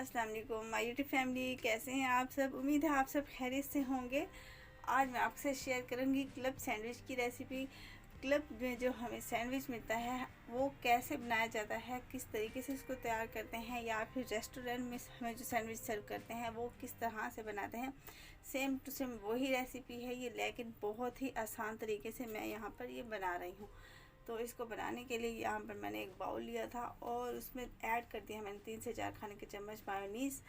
अस्सलाम वालेकुम my YouTube family, कैसे हैं आप सब। उम्मीद है आप सब खैरियत से होंगे। आज मैं आपसे शेयर करूंगी क्लब सैंडविच की रेसिपी। क्लब में जो हमें सैंडविच मिलता है वो कैसे बनाया जाता है, किस तरीके से उसको तैयार करते हैं, या फिर रेस्टोरेंट में हमें जो सैंडविच सर्व करते हैं वो किस तरह से बनाते हैं। सेम टू सेम वही रेसिपी है ये, लेकिन बहुत ही आसान तरीके से मैं यहाँ पर ये बना रही हूँ। तो इसको बनाने के लिए यहाँ पर मैंने एक बाउल लिया था और उसमें ऐड कर दिया मैंने 3 से 4 खाने के चम्मच मायोनीज़।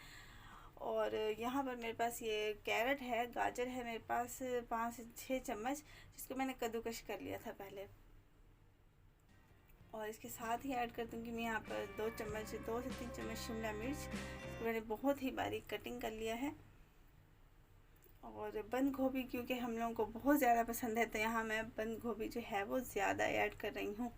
और यहाँ पर मेरे पास ये कैरेट है, गाजर है मेरे पास 5 से 6 चम्मच, जिसको मैंने कद्दूकश कर लिया था पहले। और इसके साथ ही ऐड कर दूँगी मैं यहाँ पर 2 से 3 चम्मच शिमला मिर्च, इसको मैंने बहुत ही बारीक कटिंग कर लिया है। और बंद गोभी क्योंकि हम लोगों को बहुत ज़्यादा पसंद है, तो यहाँ मैं बंद गोभी जो है वो ज़्यादा ऐड कर रही हूँ।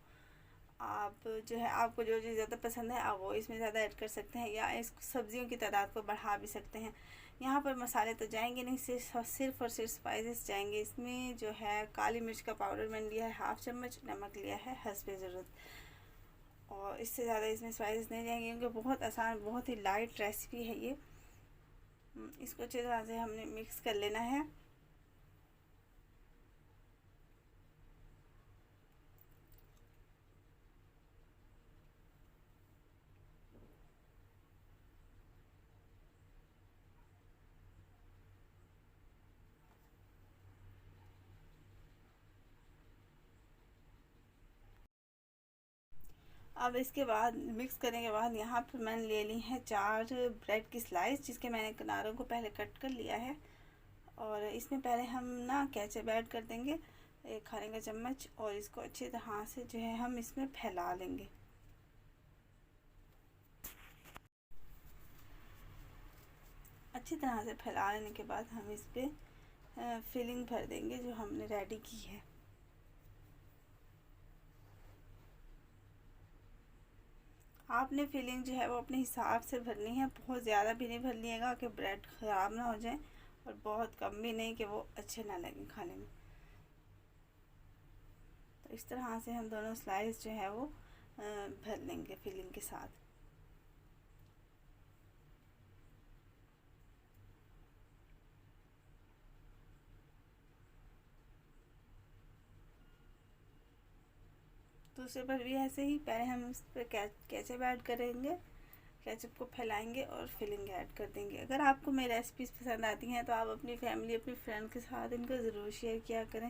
आप जो है, आपको जो चीज़ ज़्यादा पसंद है आप वो इसमें ज़्यादा ऐड कर सकते हैं, या इस सब्जियों की तादाद को बढ़ा भी सकते हैं। यहाँ पर मसाले तो जाएंगे नहीं, सिर्फ और सिर्फ स्पाइसेस जाएंगे। इसमें जो है काली मिर्च का पाउडर मैंने लिया है 1/2 चम्मच, नमक लिया है हस्बे ज़रूरत, और इससे ज़्यादा इसमें स्पाइसेस नहीं जाएंगे क्योंकि बहुत आसान, बहुत ही लाइट रेसिपी है ये। इसको अच्छी तरह से हमने मिक्स कर लेना है। अब इसके बाद मिक्स करने के बाद यहाँ पर मैंने ले ली है 4 ब्रेड की स्लाइस, जिसके मैंने किनारों को पहले कट कर लिया है। और इसमें पहले हम ना केचप ऐड कर देंगे 1 खाने का चम्मच, और इसको अच्छी तरह से जो है हम इसमें फैला लेंगे। अच्छी तरह से फैला लेने के बाद हम इस पर फिलिंग भर देंगे जो हमने रेडी की है। आपने फिलिंग जो है वो अपने हिसाब से भरनी है, बहुत ज़्यादा भी नहीं भरनिएगा कि ब्रेड ख़राब ना हो जाए, और बहुत कम भी नहीं कि वो अच्छे ना लगें खाने में। तो इस तरह से हम दोनों स्लाइस जो है वो भर लेंगे फिलिंग के साथ। दूसरे पर भी ऐसे ही, पहले हम इस पर केचप ऐड करेंगे, केचप को फैलाएंगे और फिलिंग ऐड कर देंगे। अगर आपको मेरी रेसिपीज़ पसंद आती हैं तो आप अपनी फैमिली, अपने फ्रेंड के साथ इनको ज़रूर शेयर किया करें।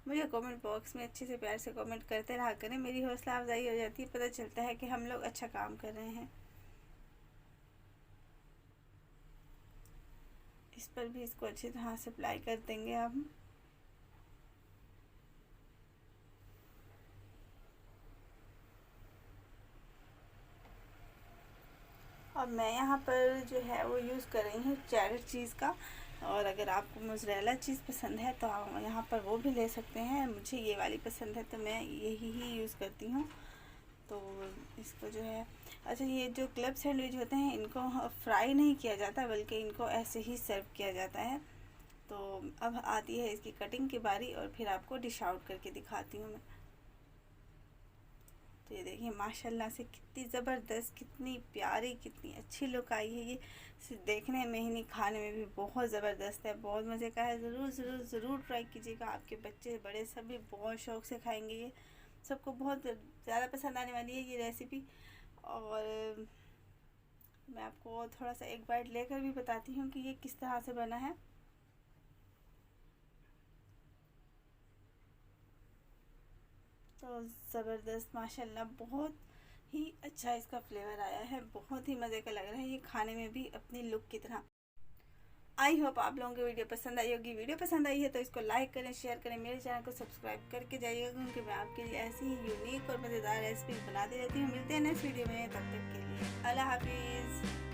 मुझे कमेंट बॉक्स में अच्छे से प्यार से कमेंट करते रहा करें, मेरी हौसला अफजाई हो जाती है, पता चलता है कि हम लोग अच्छा काम कर रहे हैं। इस पर भी इसको अच्छी तरह से अप्लाई कर देंगे हम। और मैं यहाँ पर जो है वो यूज़ कर रही हूँ चेडर चीज़ का, और अगर आपको मोज़रेला चीज़ पसंद है तो आप यहाँ पर वो भी ले सकते हैं। मुझे ये वाली पसंद है तो मैं यही ही यूज़ करती हूँ। तो इसको जो है, अच्छा, ये जो क्लब सैंडविच होते हैं इनको फ्राई नहीं किया जाता, बल्कि इनको ऐसे ही सर्व किया जाता है। तो अब आती है इसकी कटिंग की बारी, और फिर आपको डिश आउट करके दिखाती हूँ मैं। तो ये देखिए माशाल्लाह से कितनी ज़बरदस्त, कितनी प्यारी, कितनी अच्छी लुक आई है। ये सिर्फ देखने में ही नहीं, खाने में भी बहुत ज़बरदस्त है, बहुत मज़े का है। ज़रूर ज़रूर ज़रूर ट्राई कीजिएगा, आपके बच्चे बड़े सभी बहुत शौक़ से खाएंगे। ये सबको बहुत ज़्यादा पसंद आने वाली है ये रेसिपी। और मैं आपको थोड़ा सा एक बाइट लेकर भी बताती हूँ कि ये किस तरह से बना है। तो ज़बरदस्त माशाल्लाह, बहुत ही अच्छा इसका फ्लेवर आया है, बहुत ही मज़े का लग रहा है ये खाने में भी अपनी लुक की तरह। आई होप आप लोगों को वीडियो पसंद आई होगी। वीडियो पसंद आई है तो इसको लाइक करें, शेयर करें, मेरे चैनल को सब्सक्राइब करके जाइएगा, क्योंकि मैं आपके लिए ऐसी ही यूनिक और मज़ेदार रेसिपी बनाती रहती हूँ। मिलते हैं नेक्स्ट वीडियो में, तब तक के लिए अल्लाह हाफिज़।